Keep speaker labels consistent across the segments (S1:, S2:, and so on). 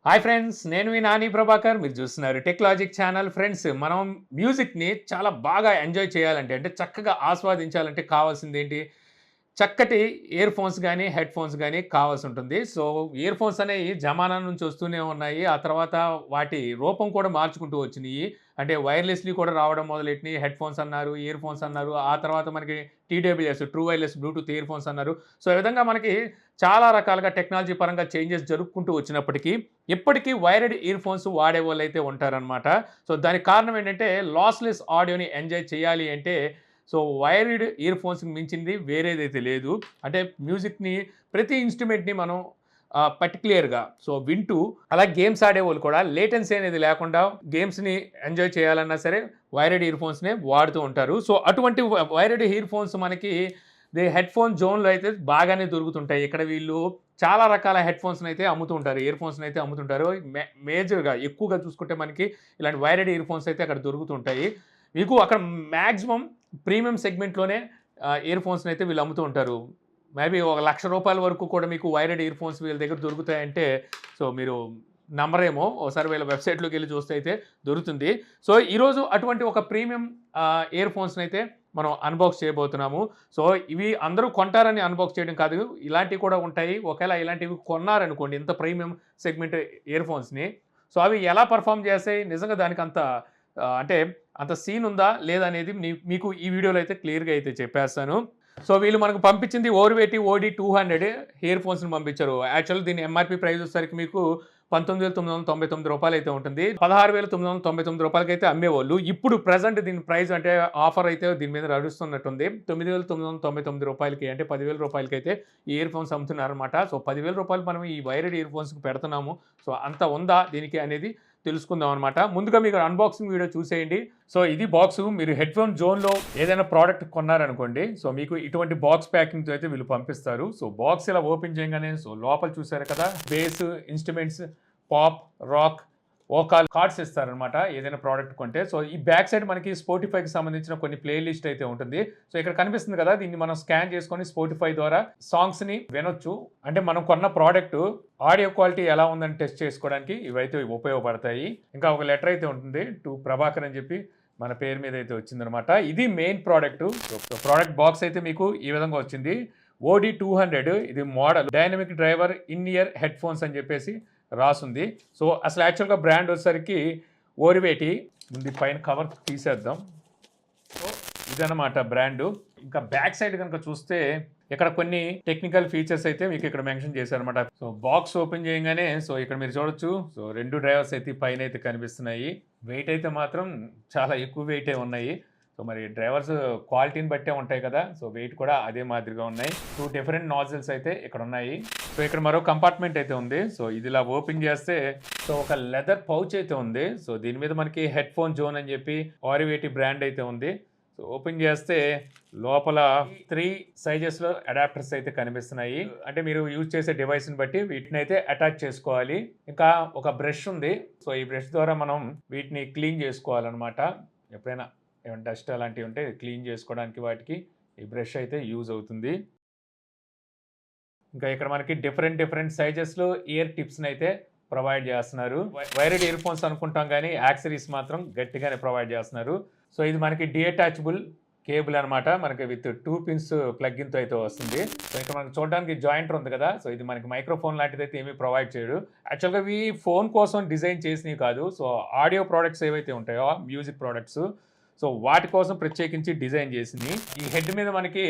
S1: Hi friends, నేను మీ నాని ప్రభాకర్. మీరు చూస్తున్నారు టెక్లాజిక్ ఛానల్. ఫ్రెండ్స్, మనం మ్యూజిక్‌ని చాలా బాగా ఎంజాయ్ చేయాలంటే, అంటే చక్కగా ఆస్వాదించాలంటే కావాల్సిందేంటి? చక్కటి ఇయర్ ఫోన్స్ గానీ, హెడ్ ఫోన్స్ గానీ కావాల్సుంటుంది. సో, ఇయర్ ఫోన్స్ అనేయి జమానా నుంచి వస్తూనే ఉన్నాయి. ఆ తర్వాత వాటి రూపం కూడా మార్చుకుంటూ వచ్చినియి. అంటే వైర్‌లెస్‌లీ కూడా రావడం మొదలెట్టినియి. హెడ్ ఫోన్స్ అన్నారు, ఇయర్ ఫోన్స్ అన్నారు. ఆ తర్వాత మనకి TWS true wireless Bluetooth ear phones అన్నారు. సో, ఈ విధంగా మనకి చాలా రకాలుగా టెక్నాలజీ పరంగా చేంజెస్ జరుపుకుంటూ వచ్చినప్పటికీ, ఇప్పటికీ వైర్డ్ ఇయర్ ఫోన్స్ వాడేవాళ్ళైతే ఉంటారనమాట. సో, దానికి కారణం ఏంటంటే, లాస్‌లెస్ ఆడియోని ఎంజాయ్ చేయాలి అంటే, సో, వైర్డ్ ఇయర్ ఫోన్స్‌కి మించింది వేరేదైతే లేదు. అంటే మ్యూజిక్‌ని ప్రతి ఇన్‌స్ట్రుమెంట్‌ని మనం పర్టిక్యులర్‌గా సో, వింటూ అలా గేమ్స్ ఆడేవాళ్ళు కూడా లేటెన్సీ అనేది లేకుండా గేమ్స్‌ని ఎంజాయ్ చేయాలన్నా సరే వైర్డ్ ఇయర్ ఫోన్స్‌నే వాడుతూ ఉంటారు. సో, అటువంటి వైర్డ్ ఇయర్ ఫోన్స్ మనకి హెడ్‌ఫోన్ జోన్‌లో అయితే బాగానే దొరుకుతుంటాయి. ఇక్కడ వీళ్ళు చాలా రకాల హెడ్‌ఫోన్స్‌నైతే అమ్ముతూ ఉంటారు. ఇయర్ ఫోన్స్‌నైతే అమ్ముతుంటారు. మేజర్‌గా ఎక్కువగా చూసుకుంటే మనకి ఇలాంటి వైర్డ్ ఇయర్ ఫోన్స్ అయితే అక్కడ దొరుకుతుంటాయి. మీకు అక్కడ మాక్సిమం ప్రీమియం సెగ్మెంట్‌లోనే ఇయర్ ఫోన్స్‌నైతే వీళ్ళు అమ్ముతూ ఉంటారు. మేబీ ఒక రూ. 1,00,000 వరకు కూడా మీకు వైర్డ్ ఇయర్ ఫోన్స్ వీళ్ళ దగ్గర దొరుకుతాయంటే, సో, మీరు నమ్మరేమో. ఒకసారి వీళ్ళ వెబ్‌సైట్‌లోకెళ్ళి చూస్తే అయితే దొరుకుతుంది. సో, ఈరోజు అటువంటి ఒక ప్రీమియం ఇయర్ ఫోన్స్‌నైతే మనం అన్బాక్స్ చేయబోతున్నాము. సో, ఇవి అందరూ కొంటారని అన్బాక్స్ చేయడం కాదు. ఇలాంటివి కూడా ఉంటాయి. ఒకవేళ ఇలాంటివి కొన్నారనుకోండి ఇంత ప్రీమియం సెగ్మెంట్ ఇయర్ ఫోన్స్‌ని. సో, అవి ఎలా పెర్ఫార్మ్ చేస్తాయి? నిజంగా దానికంత అంటే అంత సీన్ ఉందా? లేదా? అనేది మీకు ఈ వీడియోలో అయితే క్లియర్‌గా అయితే చెప్పేస్తాను. సో, వీళ్ళు మనకు పంపించింది ఓర్వేటి ఓడీ 200 ఇయర్ ఫోన్స్‌ని పంపించారు. యాక్చువల్‌గా దీని ఎంఆర్‌పీ ప్రైస్ వచ్చేసరికి మీకు రూ. 19,999 అయితే ఉంటుంది. రూ. 16,999 అయితే అమ్మేవాళ్ళు. ఇప్పుడు ప్రెజెంట్ దీని ప్రైస్ అంటే ఆఫర్ అయితే దీని మీద నడుస్తున్నట్టుంది. రూ. 9,999 అంటే రూ. 10,000 అయితే ఈ ఇయర్ ఫోన్స్ అమ్ముతున్నారనమాట. సో, రూ. 10,000 మనం ఈ వైర్డ్ ఇయర్ ఫోన్స్‌కి పెడుతున్నాము. సో, అంత ఉందా దీనికి అనేది తెలుసుకుందాం అనమాట. ముందుగా మీకు అన్బాక్సింగ్ వీడియో చూసేయండి. సో, ఇది బాక్సు. మీరు హెడ్‌ఫోన్ జోన్‌లో ఏదైనా ప్రోడక్ట్ కొన్నారనుకోండి. సో, మీకు ఇటువంటి బాక్స్ ప్యాకింగ్‌తో అయితే వీళ్ళు పంపిస్తారు. సో, బాక్స్ ఇలా ఓపెన్ చేయంగానే సో, లోపల చూసారు కదా! Bass, instruments, pop, rock, vocal cards ఇస్తారనమాట ఏదైనా ప్రోడక్ట్ కొంటే. సో, ఈ బ్యాక్ సైడ్ మనకి స్పాటిఫైకి సంబంధించిన కొన్ని ప్లే లిస్ట్ అయితే ఉంటుంది. సో, ఇక్కడ కనిపిస్తుంది కదా! దీన్ని మనం స్కాన్ చేసుకొని స్పాటిఫై ద్వారా సాంగ్స్‌ని వినొచ్చు. అంటే మనం కొన్న ప్రోడక్ట్ ఆడియో క్వాలిటీ ఎలా ఉందని టెస్ట్ చేసుకోవడానికి ఇవైతే ఉపయోగపడతాయి. ఇంకా ఒక లెటర్ అయితే ఉంటుంది. టు ప్రభాకర్ అని చెప్పి మన పేరు మీద అయితే వచ్చిందనమాట. ఇది main product. So, product box అయితే మీకు ఈ విధంగా వచ్చింది. ఓడీ 200 ఇది model dynamic driver in year head phones అని చెప్పేసి రాసుంది. సో, అసలు యాక్చువల్‌గా బ్రాండ్ వచ్చేసరికి ఓరివేటి. ముందు పైన కవర్ తీసేద్దాం. సో, ఇదనమాట బ్రాండు. ఇంకా బ్యాక్ సైడ్ గనుక చూస్తే ఇక్కడ కొన్ని టెక్నికల్ ఫీచర్స్ అయితే మీకు ఇక్కడ మెన్షన్ చేశారనమాట. సో, బాక్స్ ఓపెన్ చేయంగానే సో, ఇక్కడ మీరు చూడొచ్చు. సో, 2 డ్రైవర్స్ అయితే పైన అయితే కనిపిస్తున్నాయి. వెయిట్ అయితే మాత్రం చాలా ఎక్కువ వెయిటే ఉన్నాయి. సో, మరి డ్రైవర్స్ క్వాలిటీని బట్టే ఉంటాయి కదా! సో, వెయిట్ కూడా అదే మాదిరిగా ఉన్నాయి. 2 డిఫరెంట్ నాజిల్స్ అయితే ఇక్కడ ఉన్నాయి. సో, ఇక్కడ మరో కంపార్ట్మెంట్ అయితే ఉంది. సో, ఇది ఇలా ఓపెన్ చేస్తే సో, ఒక లెదర్ పౌచ్ అయితే ఉంది. సో, దీని మీద మనకి హెడ్‌ఫోన్ జోన్ అని చెప్పి ఓరివేటి బ్రాండ్ అయితే ఉంది. సో, ఓపెన్ చేస్తే లోపల 3 సైజెస్‌లో అడాప్టర్స్ అయితే కనిపిస్తున్నాయి. అంటే మీరు యూజ్ చేసే డివైస్‌ని బట్టి వీటినైతే అటాచ్ చేసుకోవాలి. ఇంకా ఒక బ్రష్ ఉంది. సో, ఈ బ్రష్ ద్వారా మనం వీటిని క్లీన్ చేసుకోవాలనమాట. ఎప్పుడైనా ఏమైనా డస్ట్ అలాంటివి ఉంటే క్లీన్ చేసుకోవడానికి వాటికి ఈ బ్రష్ అయితే యూజ్ అవుతుంది. ఇంకా ఇక్కడ మనకి డిఫరెంట్ సైజెస్‌లో ఇయర్ టిప్స్‌ని అయితే ప్రొవైడ్ చేస్తున్నారు. వైర్డ్ ఇయర్ ఫోన్స్ అనుకుంటాం గానీ యాక్సెసరీస్ మాత్రం గట్టిగానే ప్రొవైడ్ చేస్తున్నారు. సో, ఇది మనకి డిటాచబుల్ కేబుల్ అనమాట. మనకి విత్ 2 పిన్స్ ప్లగ్ ఇన్‌తో అయితే వస్తుంది. సో, ఇక్కడ మనకి చూడడానికి జాయింటర్ ఉంది కదా! సో, ఇది మనకి మైక్రోఫోన్ లాంటిదైతే ఏమీ ప్రొవైడ్ చేయడు. యాక్చువల్‌గా ఇవి ఫోన్ కోసం డిజైన్ చేసినవి కాదు. సో, ఆడియో ప్రొడక్ట్స్ ఏవైతే ఉంటాయో మ్యూజిక్ ప్రొడక్ట్స్ సో, వాటి కోసం ప్రత్యేకించి డిజైన్ చేసింది. ఈ హెడ్ మీద మనకి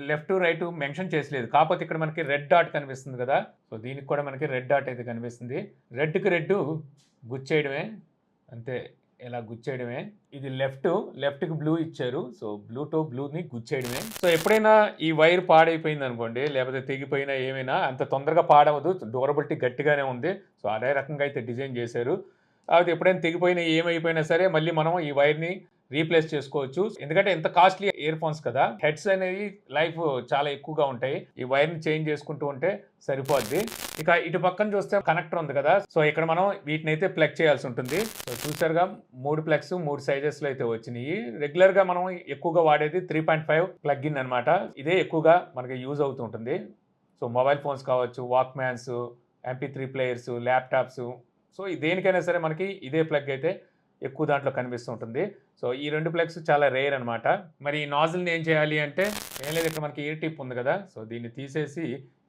S1: లెఫ్ట్, రైట్ మెన్షన్ చేసలేదు. కాకపోతే ఇక్కడ మనకి రెడ్ డాట్ కనిపిస్తుంది కదా! సో, దీనికి కూడా మనకి రెడ్ డాట్ అయితే కనిపిస్తుంది. రెడ్‌కి రెడ్ గుచ్చేయడమే. అంతే. ఇలా గుచ్చేయడమే. ఇది లెఫ్ట్‌కి బ్లూ ఇచ్చారు. సో, బ్లూతో బ్లూని గుచ్చేయడమే. సో, ఎప్పుడైనా ఈ వైర్ పాడైపోయిందనుకోండి, లేకపోతే తెగిపోయినా ఏమైనా అంత తొందరగా పాడవదు. డ్యూరబిలిటీ గట్టిగానే ఉంది. సో, అదే రకంగా అయితే డిజైన్ చేశారు. కాకపోతే ఎప్పుడైనా తెగిపోయినా, ఏమైపోయినా సరే మళ్ళీ మనం ఈ వైర్‌ని రీప్లేస్ చేసుకోవచ్చు. ఎందుకంటే ఇంత కాస్ట్లీ ఇయర్ ఫోన్స్ కదా! హెడ్స్ అనేవి లైఫ్ చాలా ఎక్కువగా ఉంటాయి. ఈ వైర్‌ని చేంజ్ చేసుకుంటూ ఉంటే సరిపోద్ది. ఇక ఇటు పక్కన చూస్తే కనెక్టర్ ఉంది కదా! సో, ఇక్కడ మనం వీటినైతే ప్లగ్ చేయాల్సి ఉంటుంది. సో, చూసారుగా 3 ప్లగ్స్ 3 సైజెస్‌లో అయితే వచ్చినియి. రెగ్యులర్‌గా మనం ఎక్కువగా వాడేది 3.5 ప్లగ్ ఇన్ అనమాట. ఇదే ఎక్కువగా మనకి యూజ్ అవుతూ ఉంటుంది. సో, మొబైల్ ఫోన్స్ కావచ్చు, Walkmans, MP3 players, laptops so దేనికైనా సరే మనకి ఇదే ప్లగ్ అయితే ఎక్కువ దాంట్లో కనిపిస్తూ ఉంటుంది. సో ఈ 2 ప్లగ్స్ చాలా రేర్ అనమాట. మరి ఈ నాజిల్‌ని ఏం చేయాలి అంటే ఏం లేదు, ఇక్కడ మనకి ఎయిర్ టిప్ ఉంది కదా! సో దీన్ని తీసేసి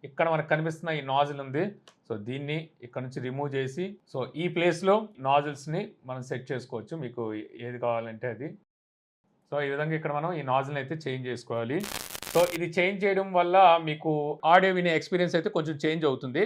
S1: ఇక్కడ మనకు కనిపిస్తున్న ఈ నాజిల్ ఉంది. సో దీన్ని ఇక్కడ నుంచి రిమూవ్ చేసి సో ఈ ప్లేస్‌లో నాజిల్స్‌ని మనం సెట్ చేసుకోవచ్చు. మీకు ఏది కావాలంటే అది. సో ఈ విధంగా ఇక్కడ మనం ఈ నాజిల్‌ని అయితే చేంజ్ చేసుకోవాలి. సో ఇది చేంజ్ చేయడం వల్ల మీకు ఆడియో వినే ఎక్స్‌పీరియన్స్ అయితే కొంచెం చేంజ్ అవుతుంది.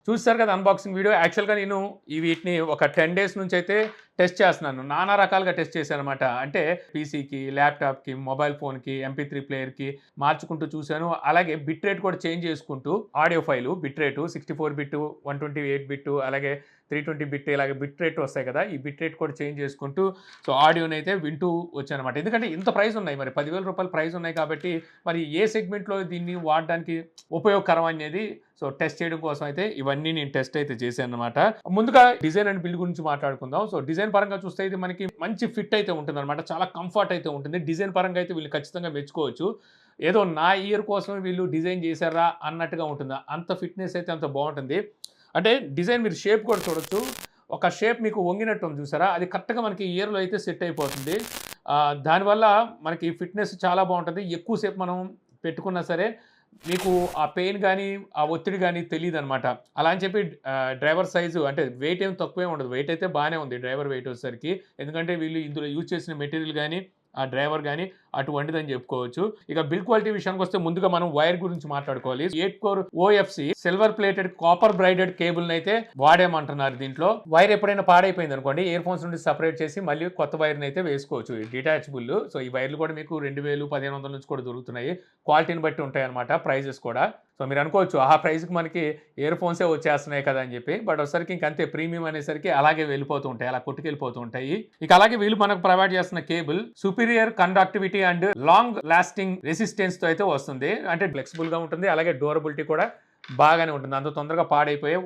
S1: చూసారు కదా అన్బాక్సింగ్ వీడియో. యాక్చువల్‌గా నేను వీటిని ఒక 10 డేస్ నుంచి అయితే టెస్ట్ చేస్తున్నాను. నానా రకాలుగా టెస్ట్ చేశాననమాట. అంటే పీసీకి, ల్యాప్‌టాప్‌కి, మొబైల్ ఫోన్‌కి, ఎంపీ3 ప్లేయర్‌కి మార్చుకుంటూ చూశాను. అలాగే బిట్ రేట్ కూడా చేంజ్ చేసుకుంటూ audio file bit rate 64 bit, 128 bit, అలాగే 320 బిట్, ఇలాగ బిట్ రేట్ వస్తాయి కదా! ఈ బిట్ రేట్ కూడా చేంజ్ చేసుకుంటూ సో ఆడియోనైతే వింటూ వచ్చాననమాట. ఎందుకంటే ఇంత ప్రైస్ ఉన్నాయి. మరి రూ. 10,000 ప్రైస్ ఉన్నాయి కాబట్టి మరి ఏ సెగ్మెంట్‌లో దీన్ని వాడడానికి ఉపయోగకరం అనేది సో టెస్ట్ చేయడం కోసం అయితే ఇవన్నీ నేను టెస్ట్ అయితే చేశాననమాట. ముందుగా డిజైన్ అండ్ బిల్డ్ గురించి మాట్లాడుకుందాం. సో డిజైన్ పరంగా చూస్తే ఇది మనకి మంచి ఫిట్ అయితే ఉంటుందనమాట. చాలా కంఫర్ట్ అయితే ఉంటుంది. డిజైన్ పరంగా అయితే వీళ్ళు ఖచ్చితంగా మెచ్చుకోవచ్చు. ఏదో నా ఇయర్ కోసం వీళ్ళు డిజైన్ చేశారా అన్నట్టుగా ఉంటుంది. అంత ఫిట్‌నెస్ అయితే అంత బావుంటుంది. అంటే డిజైన్ మీరు షేప్ కూడా చూడొచ్చు. ఒక షేప్ మీకు వంగినట్టు ఉంది చూసారా? అది కరెక్ట్‌గా మనకి ఇయర్‌లో అయితే సెట్ అయిపోతుంది. దానివల్ల మనకి ఫిట్‌నెస్ చాలా బావుంటది. ఎక్కువ సేపు మనం పెట్టుకున్నా సరే మీకు ఆ పెయిన్ గానీ, ఆ ఒత్తిడి గానీ తెలీదనమాట. అలా అని చెప్పి డ్రైవర్ సైజు అంటే వెయిట్ ఏమి తక్కువేం ఉండదు. వెయిట్ అయితే బానే ఉంది డ్రైవర్ వెయిట్ వచ్చేసరికి. ఎందుకంటే వీళ్ళు ఇందులో యూజ్ చేసిన మెటీరియల్ గానీ, ఆ డ్రైవర్ గానీ అటువంటిదని చెప్పుకోవచ్చు. ఇక బిల్డ్ క్వాలిటీ విషయానికొస్తే ముందుగా మనం వైర్ గురించి మాట్లాడుకోవాలి. 8 core OFC silver plated copper braided కేబుల్‌నైతే వాడామంటున్నారు దీంట్లో. వైర్ ఎప్పుడైనా పాడైపోయిందనుకోండి ఇయర్ ఫోన్స్ నుండి సెపరేట్ చేసి మళ్ళీ కొత్త వైర్‌నైతే వేసుకోవచ్చు. డిటాచబుల్. సో ఈ వైర్లు కూడా మీకు 2000, 1500 నుంచి కూడా దొరుకుతున్నాయి. క్వాలిటీని బట్టి ఉంటాయన్నమాట ప్రైజెస్ కూడా. సో మీరు అనుకోవచ్చు ఆ ప్రైస్‌కి మనకి ఇయర్ ఫోన్సే వచ్చేస్తున్నాయి కదా అని చెప్పి. బట్ వచ్చేసరికి ఇంకంతే ప్రీమియం అనేసరికి అలాగే వెళ్ళిపోతూ ఉంటాయి. అలా కొట్టుకెళ్ళిపోతూ ఉంటాయి. ఇక అలాగే వీళ్ళు మనకు ప్రొవైడ్ చేస్తున్న cable superior conductivity and long lasting రెసిస్టెన్స్‌తో అయితే వస్తుంది. అంటే ఫ్లెక్సిబుల్‌గా ఉంటుంది. అలాగే డ్యూరబిలిటీ కూడా బాగానే ఉంటుంది. అంత తొందరగా పాడైపోయే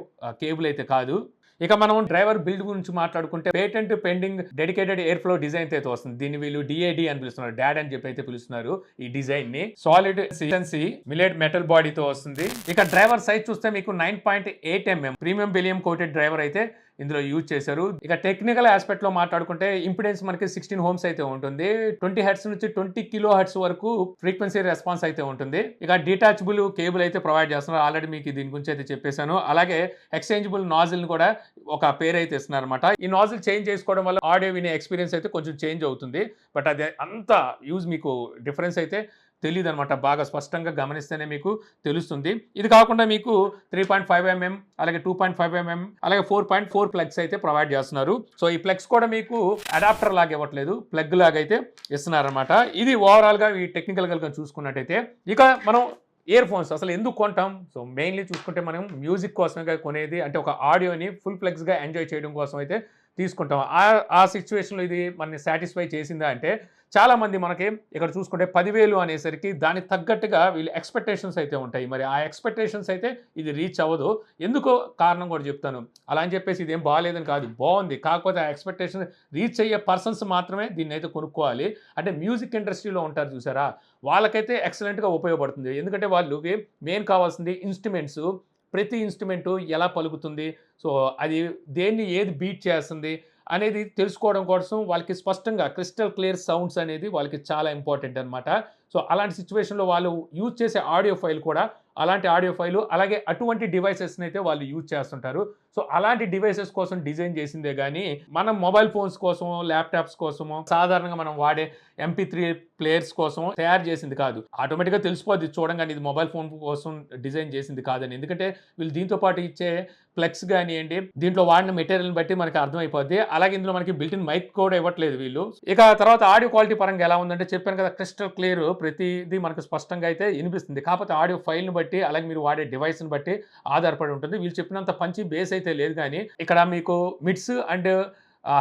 S1: కేబుల్ అయితే కాదు. ఇక మనం డ్రైవర్ బిల్డ్ గురించి మాట్లాడుకుంటే patent pending dedicated air flow design అయితే వస్తుంది. దీన్ని వీళ్ళు డిఏడి అని పిలుస్తున్నారు. డాడ్ అని చెప్పి అయితే పిలుస్తున్నారు ఈ డిజైన్ ని. సాలిడ్ సిఎన్సి మిలెట్ మెటల్ బాడీతో వస్తుంది. ఇక డ్రైవర్ సైజ్ చూస్తే మీకు 9.8 mm ప్రీమియం బెలియం కోటెడ్ డ్రైవర్ అయితే ఇందులో యూజ్ చేశారు. ఇక టెక్నికల్ ఆస్పెక్ట్ లో మాట్లాడుకుంటే ఇంపిడెన్స్ మనకి 16 ఓమ్స్ అయితే ఉంటుంది. 20 హెర్ట్జ్ నుంచి 20 కిలో హెర్ట్జ్ వరకు ఫ్రీక్వెన్సీ రెస్పాన్స్ అయితే ఉంటుంది. ఇక డిటాచబుల్ కేబుల్ అయితే ప్రొవైడ్ చేస్తున్నారు. ఆల్రెడీ మీకు దీని గురించి అయితే చెప్పేశాను. అలాగే ఎక్స్చేంజబుల్ నాజిల్ ని కూడా ఒక పేరు అయితే ఇస్తున్నారు అనమాట. ఈ నాజిల్ చేంజ్ చేసుకోవడం వల్ల ఆడియో వినే ఎక్స్పీరియన్స్ అయితే కొంచెం చేంజ్ అవుతుంది. బట్ అది అంత యూజ్ మీకు డిఫరెన్స్ అయితే తెలీదనమాట. బాగా స్పష్టంగా గమనిస్తేనే మీకు తెలుస్తుంది. ఇది కాకుండా మీకు 3.5 mm, అలాగే 2.5 mm, అలాగే 4.4 ప్లగ్స్ అయితే ప్రొవైడ్ చేస్తున్నారు. సో ఈ ప్లగ్స్ కూడా మీకు అడాప్టర్ లాగా ఇవ్వట్లేదు, ప్లగ్ లాగా అయితే ఇస్తున్నారనమాట. ఇది ఓవరాల్గా ఈ టెక్నికల్గా చూసుకున్నట్టయితే ఇక మనం ఇయర్ ఫోన్స్ అసలు ఎందుకు కొంటాం? సో మెయిన్లీ చూసుకుంటే మనం మ్యూజిక్ కోసమే కొనేది. అంటే ఒక ఆడియోని ఫుల్ ఫ్లెక్స్గా ఎంజాయ్ చేయడం కోసం అయితే తీసుకుంటాం. ఆ సిచ్యువేషన్లో ఇది మనని సాటిస్ఫై చేసిందా అంటే చాలామంది మనకి ఇక్కడ చూసుకుంటే 10,000 అనేసరికి దానికి తగ్గట్టుగా వీళ్ళు ఎక్స్పెక్టేషన్స్ అయితే ఉంటాయి. మరి ఆ ఎక్స్పెక్టేషన్స్ అయితే ఇది రీచ్ అవ్వదు. ఎందుకో కారణం కూడా చెప్తాను. అలా అని చెప్పేసి ఇదేం బాగాలేదని కాదు, బాగుంది. కాకపోతే ఆ ఎక్స్పెక్టేషన్ రీచ్ అయ్యే పర్సన్స్ మాత్రమే దీన్ని అయితే కొనుక్కోవాలి. అంటే మ్యూజిక్ ఇండస్ట్రీలో ఉంటారు చూసారా, వాళ్ళకైతే ఎక్సలెంట్గా ఉపయోగపడుతుంది. ఎందుకంటే వాళ్ళకి మెయిన్ కావాల్సింది ఇన్స్ట్రుమెంట్స్. ప్రతి ఇన్స్ట్రుమెంటు ఎలా పలుకుతుంది, సో అది దేన్ని ఏది బీట్ చేస్తుంది అనేది తెలుసుకోవడం కోసం వాళ్ళకి స్పష్టంగా క్రిస్టల్ క్లియర్ సౌండ్స్ అనేది వాళ్ళకి చాలా ఇంపార్టెంట్ అనమాట. సో అలాంటి సిచ్యువేషన్లో వాళ్ళు యూజ్ చేసే ఆడియో ఫైల్ కూడా అలాంటి ఆడియో ఫైలు, అలాగే అటువంటి డివైసెస్ని అయితే వాళ్ళు యూజ్ చేస్తుంటారు. సో అలాంటి డివైసెస్ కోసం డిజైన్ చేసిందే కానీ మనం మొబైల్ ఫోన్స్ కోసమో, ల్యాప్టాప్స్ కోసమో, సాధారణంగా మనం వాడే ఎంపీ3 ప్లేయర్స్ కోసం తయారు చేసింది కాదు. ఆటోమేటిక్గా తెలిసిపోద్ది చూడంగానే ఇది మొబైల్ ఫోన్ కోసం డిజైన్ చేసింది కాదని. ఎందుకంటే వీళ్ళు దీంతో పాటు ఇచ్చే ప్లగ్స్ కానివ్వండి, దీంట్లో వాడిన మెటీరియల్ని బట్టి మనకి అర్థమైపోద్ది. అలాగే ఇందులో మనకి బిల్టిన్ మైక్ కూడా ఇవ్వట్లేదు వీళ్ళు. ఇక తర్వాత ఆడియో క్వాలిటీ పరంగా ఎలా ఉందంటే చెప్పాను కదా, క్రిస్టల్ క్లియర్, ప్రతిదీ మనకు స్పష్టంగా అయితే వినిపిస్తుంది. కాకపోతే ఆడియో ఫైల్ని బట్టి, అలాగే మీరు వాడే డివైస్ని బట్టి ఆధారపడి ఉంటుంది. వీళ్ళు చెప్పినంత పంచి బేస్ అయితే లేదు, కానీ ఇక్కడ మీకు మిడ్స్ అండ్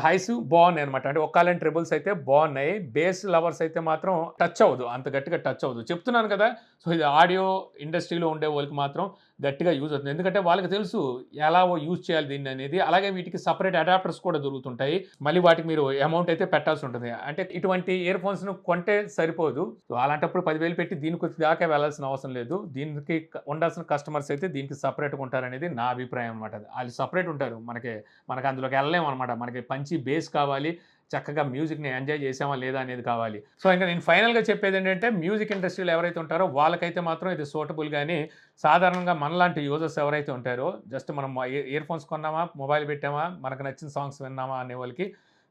S1: హైస్ బాగున్నాయి అనమాట. అంటే ఒక్కాలని ట్రిబుల్స్ అయితే బాగున్నాయి. బేస్ లవర్స్ అయితే మాత్రం టచ్ అవ్వదు, అంత గట్టిగా టచ్ అవ్వదు. చెప్తున్నాను కదా, సో ఇది ఆడియో ఇండస్ట్రీలో ఉండే వాళ్ళకి మాత్రం గట్టిగా యూజ్ అవుతుంది. ఎందుకంటే వాళ్ళకి తెలుసు ఎలా యూజ్ చేయాలి దీన్ని అనేది. అలాగే వీటికి సెపరేట్ అడాప్టర్స్ కూడా దొరుకుతుంటాయి. మళ్ళీ వాటికి మీరు అమౌంట్ అయితే పెట్టాల్సి ఉంటుంది. అంటే ఇటువంటి ఇయర్ ఫోన్స్‌ను కొంటే సరిపోదు. సో అలాంటప్పుడు 10,000 పెట్టి దీనికి దాకా వెళ్ళాల్సిన అవసరం లేదు. దీనికి ఉండాల్సిన కస్టమర్స్ అయితే దీనికి సెపరేట్‌గా ఉంటారనేది నా అభిప్రాయం అనమాట. ఆళ్ళు సెపరేట్ ఉంటారు. మనకి అందులోకి వెళ్ళలేమనమాట. మనకి పంచి బేస్ కావాలి. చక్కగా మ్యూజిక్‌ని ఎంజాయ్ చేసామా లేదా అనేది కావాలి. సో ఇంక నేను ఫైనల్‌గా చెప్పేదేంటంటే మ్యూజిక్ ఇండస్ట్రీలో ఎవరైతే ఉంటారో వాళ్ళకైతే మాత్రం ఇది సూటబుల్ గానీ, సాధారణంగా మనలాంటి యూజర్స్ ఎవరైతే ఉంటారో జస్ట్ మనం ఇయర్ ఫోన్స్ కొన్నామా, మొబైల్ పెట్టామా, మనకు నచ్చిన సాంగ్స్ విన్నామా అనే వాళ్ళకి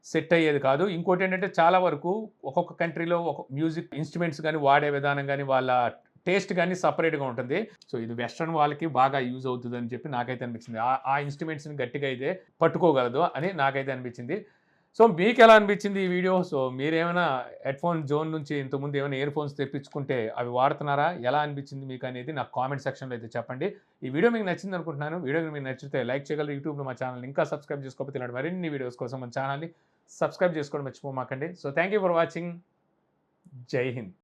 S1: సెట్ అయ్యేది కాదు. ఇంకోటేంటంటే చాలా వరకు ఒక్కొక్క కంట్రీలో ఒక మ్యూజిక్ ఇన్‌స్ట్రుమెంట్స్ గానీ, వాడే విధానం గానీ, వాళ్ళ టేస్ట్ గానీ సెపరేట్‌గా ఉంటుంది. సో ఇది వెస్టర్న్ వాళ్ళకి బాగా యూజ్ అవుతదని చెప్పి నాకైతే అనిపించింది. ఆ ఇన్‌స్ట్రుమెంట్స్‌ని గట్టిగా అయితే పట్టుకోగలదు అని నాకైతే అనిపించింది. సో మీకెలా అనిపించింది ఈ వీడియో? సో మీరేమైనా హెడ్‌ఫోన్ జోన్ నుంచి ఇంతకుముందు ఏమైనా ఇయర్ ఫోన్స్ తెప్పించుకుంటే అవి వాడుతున్నారా? ఎలా అనిపించింది మీకనేది నాకు కామెంట్ సెక్షన్‌లో అయితే చెప్పండి. ఈ వీడియో మీకు నచ్చిందనుకుంటున్నాను. వీడియో మీకు నచ్చితే లైక్ చేయగలరు. యూట్యూబ్‌లో మా ఛానెల్‌ని ఇంకా సబ్స్క్రైబ్ చేసుకోకపోతే ఇలాంటి మరిన్ని వీడియోస్ కోసం మన ఛానెల్‌ని సబ్స్క్రైబ్ చేసుకోవడం మర్చిపోమాకండి. So thank you for watching. జై హింద్.